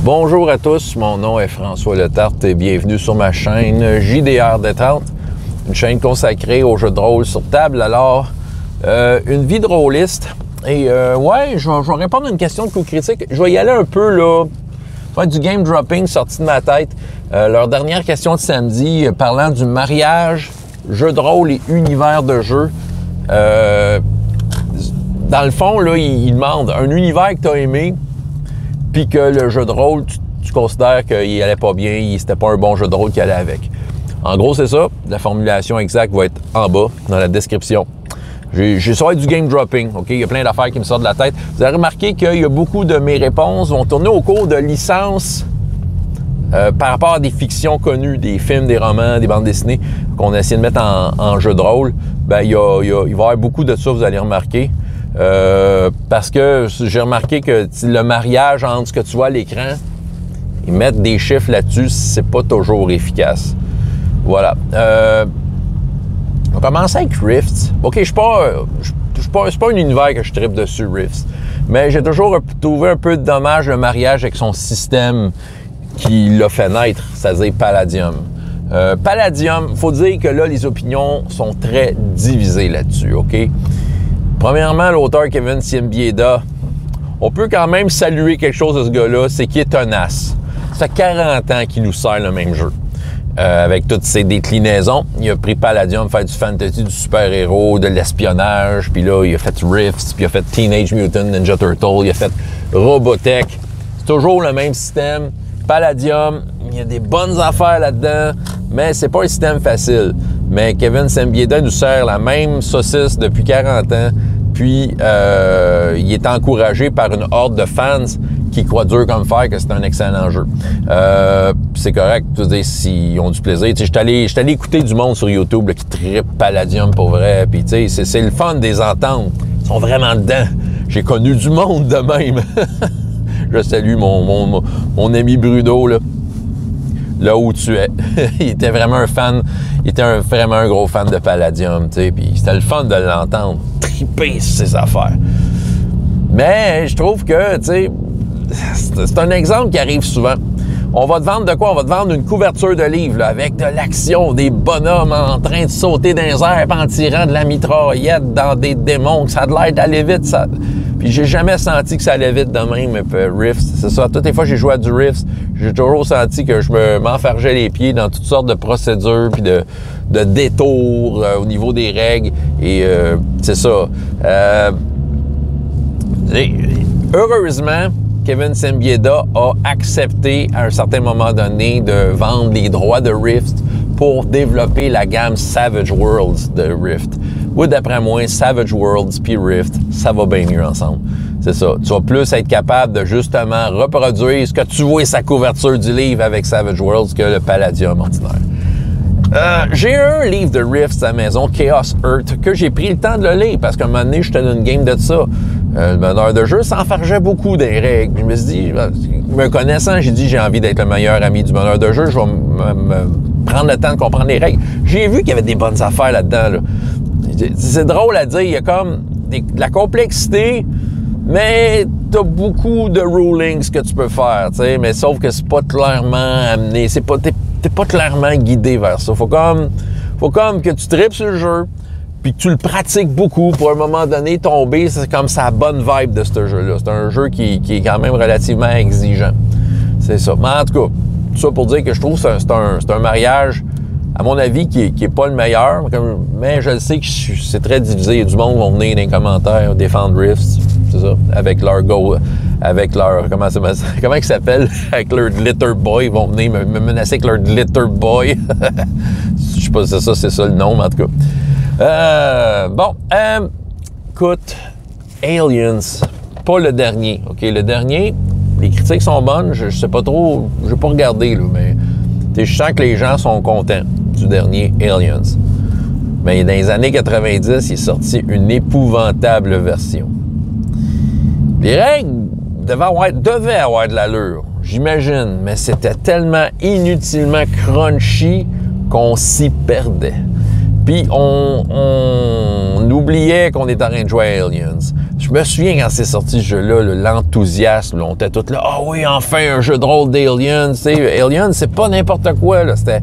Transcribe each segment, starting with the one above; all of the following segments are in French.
Bonjour à tous, mon nom est François Letarte et bienvenue sur ma chaîne JDR Détente, une chaîne consacrée aux jeux de rôle sur table. Alors, une vie de rôliste. Et ouais, je vais répondre à une question de co-critique. Je vais y aller un peu là, faire du game dropping sorti de ma tête. Leur dernière question de samedi, parlant du mariage, jeu de rôle et univers de jeu. Dans le fond, là, il demande un univers que tu as aimé, puis que le jeu de rôle, tu considères qu'il allait pas bien, c'était pas un bon jeu de rôle qui allait avec. En gros, c'est ça. La formulation exacte va être en bas, dans la description. Ça va être du game dropping, OK? Il y a plein d'affaires qui me sortent de la tête. Vous avez remarqué qu'il y a beaucoup de mes réponses vont tourner au cours de licences par rapport à des fictions connues, des films, des romans, des bandes dessinées qu'on a essayé de mettre en jeu de rôle. Ben, il va y avoir beaucoup de ça, vous allez remarquer. Parce que j'ai remarqué que le mariage entre ce que tu vois à l'écran et mettre des chiffres là-dessus, c'est pas toujours efficace. Voilà. On va commencer avec Rifts. OK, c'est pas un univers que je trippe dessus, Rifts. Mais j'ai toujours trouvé un peu dommage le mariage avec son système qui l'a fait naître, c'est-à-dire Palladium. Palladium, faut dire que là, les opinions sont très divisées là-dessus, OK? Premièrement, l'auteur Kevin Siembieda, on peut quand même saluer quelque chose de ce gars-là, c'est qu'il est tenace. Ça fait 40 ans qu'il nous sert le même jeu. Avec toutes ses déclinaisons, il a pris Palladium, faire du fantasy, du super-héros, de l'espionnage, puis là, il a fait Rifts, puis il a fait Teenage Mutant Ninja Turtle, il a fait Robotech. C'est toujours le même système. Palladium, il y a des bonnes affaires là-dedans, mais c'est pas un système facile. Mais Kevin Siembieda nous sert la même saucisse depuis 40 ans, puis il est encouragé par une horde de fans qui croient dur comme fer que c'est un excellent jeu. C'est correct, tu sais, s'ils ont du plaisir. Je suis allé écouter du monde sur YouTube là, qui trippe Palladium pour vrai, puis tu sais, c'est le fun des entendre. Ils sont vraiment dedans. J'ai connu du monde de même. Je salue mon ami Bruno, là où tu es. Il était vraiment un fan, vraiment un gros fan de Palladium, tu sais, puis c'était le fun de l'entendre triper sur ses affaires. Mais je trouve que, tu sais, c'est un exemple qui arrive souvent. On va te vendre de quoi? On va te vendre une couverture de livre là, avec de l'action, des bonhommes en train de sauter dans les airs en tirant de la mitraillette dans des démons, que ça a l'air d'aller vite. Ça... Puis j'ai jamais senti que ça allait vite de même. Rifts, c'est ça. Toutes les fois que j'ai joué à du Rifts, j'ai toujours senti que je m'enfargeais les pieds dans toutes sortes de procédures puis de détours au niveau des règles. Et c'est ça. Heureusement, Kevin Siembieda a accepté à un certain moment donné de vendre les droits de Rift pour développer la gamme Savage Worlds de Rift. Oui, d'après moi, Savage Worlds puis Rift, ça va bien mieux ensemble. C'est ça. Tu vas plus être capable de justement reproduire ce que tu vois sa couverture du livre avec Savage Worlds que le Palladium ordinaire. J'ai un livre de Rifts à la maison, Chaos Earth, que j'ai pris le temps de le lire parce qu'à un moment donné, j'étais dans une game de ça. Le meneur de jeu s'enfargeait beaucoup des règles. Je me suis dit, me connaissant, j'ai dit, j'ai envie d'être le meilleur ami du meneur de jeu. Je vais me prendre le temps de comprendre les règles. J'ai vu qu'il y avait des bonnes affaires là-dedans. Là. C'est drôle à dire. Il y a comme de la complexité, mais t'as beaucoup de rulings que tu peux faire. T'sais, mais sauf que c'est pas clairement amené. T'es pas clairement guidé vers ça. Faut comme que tu tripes sur le jeu, puis que tu le pratiques beaucoup pour à un moment donné tomber, c'est comme sa bonne vibe de ce jeu-là. C'est un jeu qui est quand même relativement exigeant. C'est ça. Mais en tout cas, tout ça pour dire que je trouve que c'est un mariage, à mon avis, qui est pas le meilleur, mais je le sais que c'est très divisé. Il y a du monde qui vont venir dans les commentaires défendre Rifts, c'est ça, avec leur comment il s'appelle? Avec leur Glitter Boy. Ils vont venir me menacer avec leur Glitter Boy. Je sais pas si c'est ça le nom, mais en tout cas. Écoute, Aliens, pas le dernier, OK? Le dernier, les critiques sont bonnes, je sais pas trop, je vais pas regarder, là, mais je sens que les gens sont contents du dernier Aliens. Mais dans les années 90, il est sorti une épouvantable version. Les règles devaient avoir de l'allure, j'imagine, mais c'était tellement inutilement crunchy qu'on s'y perdait. Puis on oubliait qu'on était en train de jouer à Aliens. Je me souviens quand c'est sorti ce jeu-là, l'enthousiasme, là, on était tous là, « Ah oui, enfin, un jeu de rôle d'Alien! » Tu sais, Alien, c'est pas n'importe quoi, là. C'était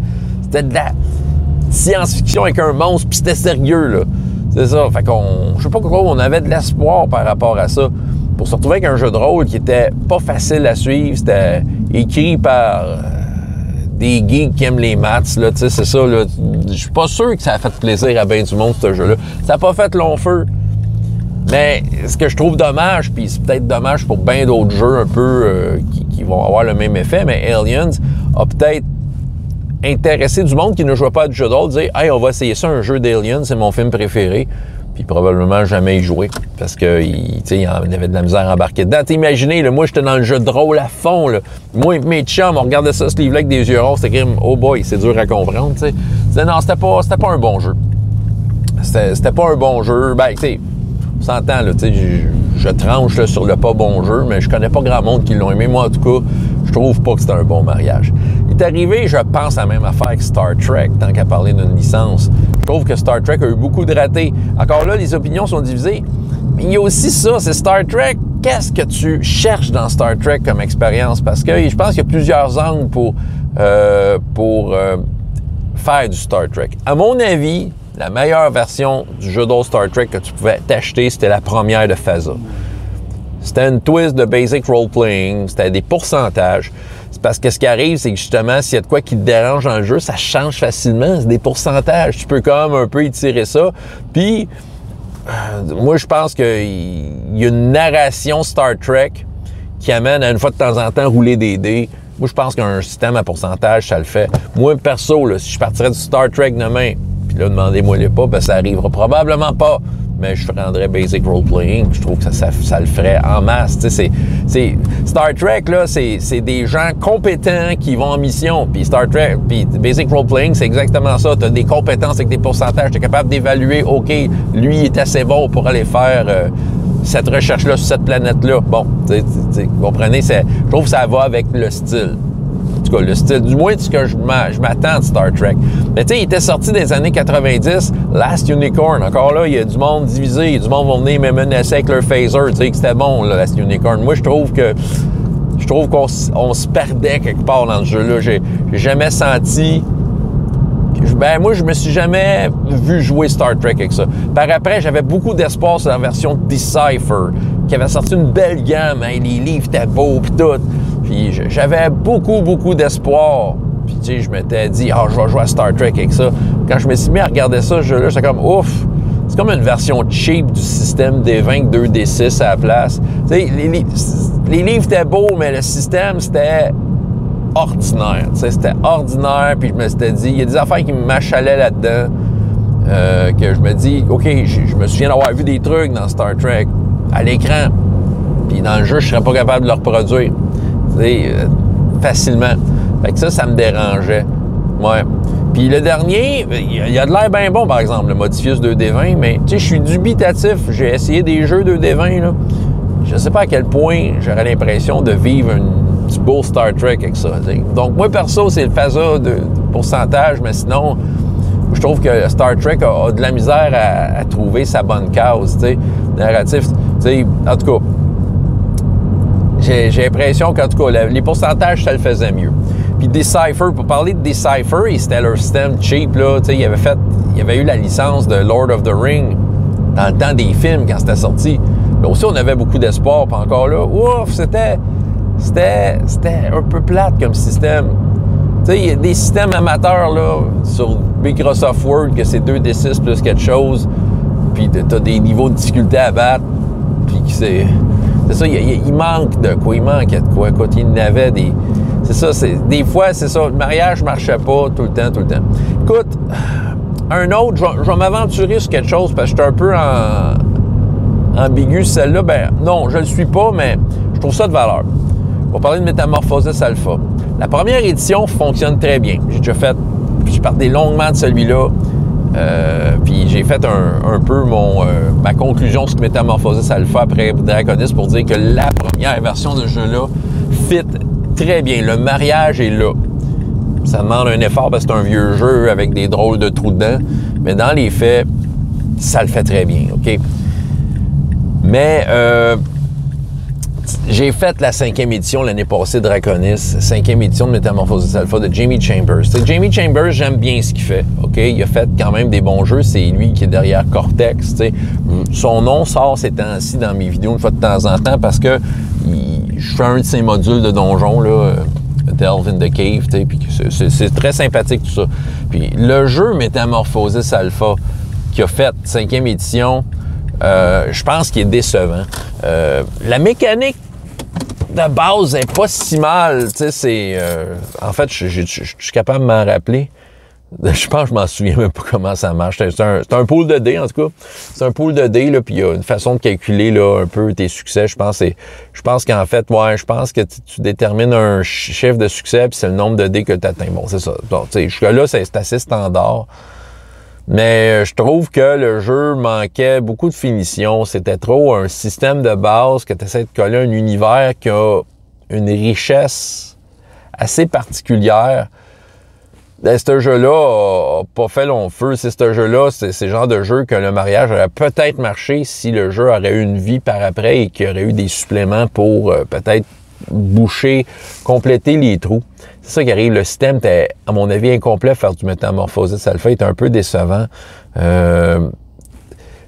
de la science-fiction avec un monstre, puis c'était sérieux, là. C'est ça. Fait qu'on, je sais pas pourquoi, on avait de l'espoir par rapport à ça. Pour se retrouver avec un jeu de rôle qui était pas facile à suivre, c'était écrit par des geeks qui aiment les maths, là, tu sais, c'est ça, là. Je suis pas sûr que ça a fait plaisir à bien du monde, ce jeu-là. Ça a pas fait long feu. Mais ce que je trouve dommage, puis c'est peut-être dommage pour bien d'autres jeux un peu qui vont avoir le même effet, mais Aliens a peut-être intéressé du monde qui ne jouait pas à du jeu de rôle, dire « Hey, on va essayer ça, un jeu d'Aliens, c'est mon film préféré. » Puis probablement jamais y jouer, parce que il avait de la misère à embarquer dedans. Imaginez, là, moi, j'étais dans le jeu de rôle à fond. Là. Moi et mes chums, on regardait ça, ce livre-là, avec des yeux ronds, c'était comme « Oh boy, c'est dur à comprendre. » Non, c'était pas un bon jeu. C'était pas un bon jeu. Ben, tu sais, on s'entend, là, tu sais, je tranche là, sur le pas bon jeu, mais je connais pas grand monde qui l'ont aimé. Moi, en tout cas, je trouve pas que c'était un bon mariage. Il est arrivé, je pense, à la même affaire que Star Trek, tant qu'à parler d'une licence. Je trouve que Star Trek a eu beaucoup de ratés. Encore là, les opinions sont divisées. Mais il y a aussi ça, c'est Star Trek. Qu'est-ce que tu cherches dans Star Trek comme expérience? Parce que je pense qu'il y a plusieurs angles pour faire du Star Trek. À mon avis, la meilleure version du jeu de Star Trek que tu pouvais t'acheter, c'était la première de Phasa. C'était une twist de basic role-playing, c'était des pourcentages. C'est parce que ce qui arrive, c'est que justement, s'il y a de quoi qui te dérange dans le jeu, ça change facilement, c'est des pourcentages. Tu peux quand même un peu étirer ça. Puis, moi, je pense qu'il y a une narration Star Trek qui amène à une fois de temps en temps rouler des dés. Moi, je pense qu'un système à pourcentage, ça le fait. Moi, perso, là, si je partirais du Star Trek demain, puis là, demandez-moi-les pas, ben, ça arrivera probablement pas. Mais je prendrais Basic Role-Playing, je trouve que ça le ferait en masse. C'est Star Trek, là, c'est des gens compétents qui vont en mission. Puis Star Trek, puis Basic Role-Playing, c'est exactement ça. Tu as des compétences avec des pourcentages. Tu es capable d'évaluer, OK, lui, il est assez bon pour aller faire cette recherche-là sur cette planète-là. Bon, vous comprenez, je trouve que ça va avec le style. En tout cas, le style, du moins, ce que je m'attends de Star Trek. Mais tu sais, il était sorti des années 90, Last Unicorn. Encore là, il y a du monde divisé. Il y a du monde qui vont venir me menacer avec leur phaser. Tu sais que c'était bon, là, Last Unicorn. Moi, je trouve qu'on se perdait quelque part dans ce jeu-là. J'ai jamais senti... moi, je me suis jamais vu jouer Star Trek avec ça. Par après, j'avais beaucoup d'espoir sur la version Decipher, qui avait sorti une belle gamme. Hein, les livres étaient beaux, pis tout. Puis j'avais beaucoup d'espoir. Puis tu sais, je m'étais dit, je vais jouer à Star Trek avec ça. Quand je me suis mis à regarder ça, ce jeu-là, j'étais comme, ouf! C'est comme une version cheap du système D20 2D6 à la place. Tu sais, les livres étaient beaux, mais le système, c'était ordinaire. Tu sais, c'était ordinaire. Puis je me suis dit, il y a des affaires qui m'achalaient là-dedans. Que je me dis, OK, je me souviens d'avoir vu des trucs dans Star Trek à l'écran. Puis dans le jeu, je serais pas capable de le reproduire. Facilement. Fait que ça me dérangeait. Ouais. Puis le dernier, il a de l'air bien bon, par exemple, le Modifius 2D20, mais tu sais, je suis dubitatif. J'ai essayé des jeux 2D20, là. Je sais pas à quel point j'aurais l'impression de vivre un petit beau Star Trek avec ça. T'sais. Donc, moi, perso, c'est le Phasa de pourcentage, mais sinon, je trouve que Star Trek a de la misère à trouver sa bonne case, tu sais, narratif. Tu sais, en tout cas, j'ai l'impression qu'en tout cas, les pourcentages, ça le faisait mieux. Puis Decipher, pour parler de Decipher, c'était leur système cheap, là. Tu sais, il avait eu la licence de Lord of the Ring dans le temps des films, quand c'était sorti. Là aussi, on avait beaucoup d'espoir. Puis encore là, ouf, c'était un peu plate comme système. Tu sais, il y a des systèmes amateurs, là, sur Microsoft Word, que c'est 2D6 plus quelque chose. Puis t'as des niveaux de difficulté à battre. Puis c'est ça, il manque de quoi. Il manquait de quoi. Écoute, il n'avait des... C'est ça, des fois, c'est ça. Le mariage marchait pas tout le temps. Écoute, un autre, je vais m'aventurer sur quelque chose parce que je suis un peu ambigu. Celle-là, ben non, je le suis pas, mais je trouve ça de valeur. On va parler de Metamorphosis Alpha. La première édition fonctionne très bien. J'ai parlé longuement de celui-là. Puis j'ai fait un peu ma conclusion sur Metamorphosis Alpha après Draconis pour dire que la première version de ce jeu-là fit très bien. Le mariage est là. Ça demande un effort parce que c'est un vieux jeu avec des drôles de trous dedans. Mais dans les faits, ça le fait très bien, OK? Mais j'ai fait la 5e édition l'année passée de Draconis, 5e édition de Metamorphosis Alpha de Jamie Chambers. T'sais, Jamie Chambers, j'aime bien ce qu'il fait. OK? Il a fait quand même des bons jeux. C'est lui qui est derrière Cortex. T'sais. Son nom sort ces temps-ci dans mes vidéos une fois de temps en temps parce que je fais un de ses modules de donjon, là, Delve in the Cave, puis c'est très sympathique tout ça. Puis le jeu Metamorphosis Alpha qui a fait 5e édition, je pense qu'il est décevant. La mécanique de base n'est pas si mal. En fait, je suis capable de m'en rappeler. Je pense que je m'en souviens même pas comment ça marche. C'est un pool de dés, en tout cas. C'est un pool de dés, là, puis il y a une façon de calculer là, un peu tes succès. Je pense qu'en fait, je pense que tu détermines un chiffre de succès, puis c'est le nombre de dés que tu atteins. Bon, c'est ça. Bon, jusque-là, c'est assez standard. Mais je trouve que le jeu manquait beaucoup de finition. C'était trop un système de base que tu essaies de coller un univers qui a une richesse assez particulière. Ce jeu-là n'a pas fait long feu. C'est ce jeu-là, c'est le genre de jeu que le mariage aurait peut-être marché si le jeu aurait eu une vie par après et qu'il y aurait eu des suppléments pour peut-être boucher, compléter les trous. C'est ça qui arrive. Le système était, à mon avis, incomplet. Faire du Metamorphosis Alpha était un peu décevant. Tu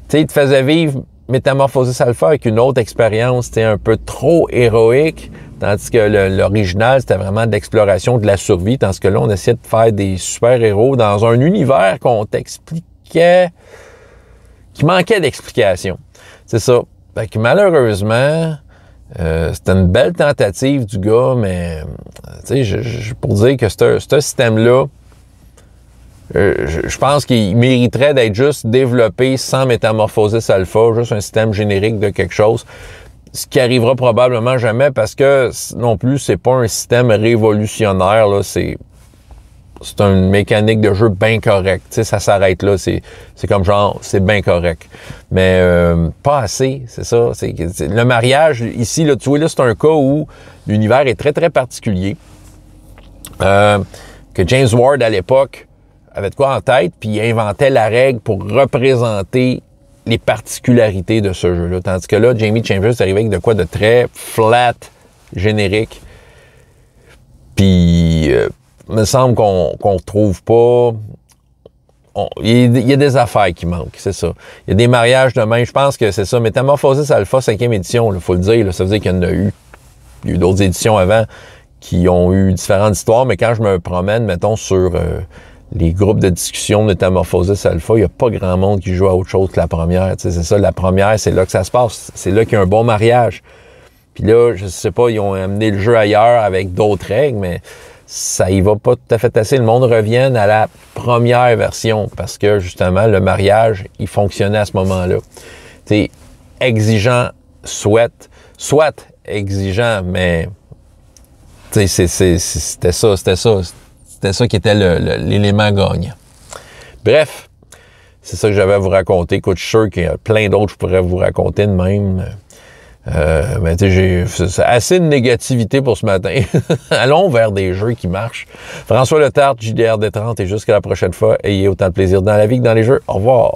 sais, il te faisait vivre Metamorphosis Alpha avec une autre expérience, un peu trop héroïque, tandis que l'original, c'était vraiment de l'exploration, de la survie, tandis que là, on essayait de faire des super-héros dans un univers qu'on t'expliquait, qui manquait d'explication. C'est ça. Fait que malheureusement, c'était une belle tentative du gars, mais pour dire que ce système-là, je pense qu'il mériterait d'être juste développé sans Metamorphosis Alpha, juste un système générique de quelque chose, ce qui arrivera probablement jamais parce que non plus, c'est pas un système révolutionnaire, là, c'est une mécanique de jeu bien correcte. Ça s'arrête là. C'est comme genre, c'est bien correct. Mais pas assez, c'est ça. Le mariage, ici, là, tu vois, là, c'est un cas où l'univers est très, très particulier. Que James Ward, à l'époque, avait de quoi en tête, puis il inventait la règle pour représenter les particularités de ce jeu-là. Tandis que là, Jamie Chambers est arrivé avec de quoi de très flat, générique. Puis... il me semble qu'on retrouve pas... Il y a des affaires qui manquent, c'est ça. Il y a des mariages de même. Je pense que c'est ça. Metamorphosis Alpha, 5e édition, il faut le dire. Là, ça veut dire qu'il y en a eu. Il y a eu d'autres éditions avant qui ont eu différentes histoires, mais quand je me promène, mettons, sur les groupes de discussion de Metamorphosis Alpha, il n'y a pas grand monde qui joue à autre chose que la première. C'est ça, la première, c'est là que ça se passe. C'est là qu'il y a un bon mariage. Puis là, je sais pas, ils ont amené le jeu ailleurs avec d'autres règles, mais... ça y va pas tout à fait assez. Le monde revient à la première version parce que, justement, le mariage, il fonctionnait à ce moment-là. Tu sais, exigeant, soit exigeant, mais tu sais, c'était ça qui était l'élément gagnant. Bref, c'est ça que j'avais à vous raconter. Écoute, je suis sûr qu'il y a plein d'autres que je pourrais vous raconter de même. Mais tu sais, c'est assez de négativité pour ce matin. Allons vers des jeux qui marchent. François Letarte, JDR D30, et jusqu'à la prochaine fois, ayez autant de plaisir dans la vie que dans les jeux. Au revoir.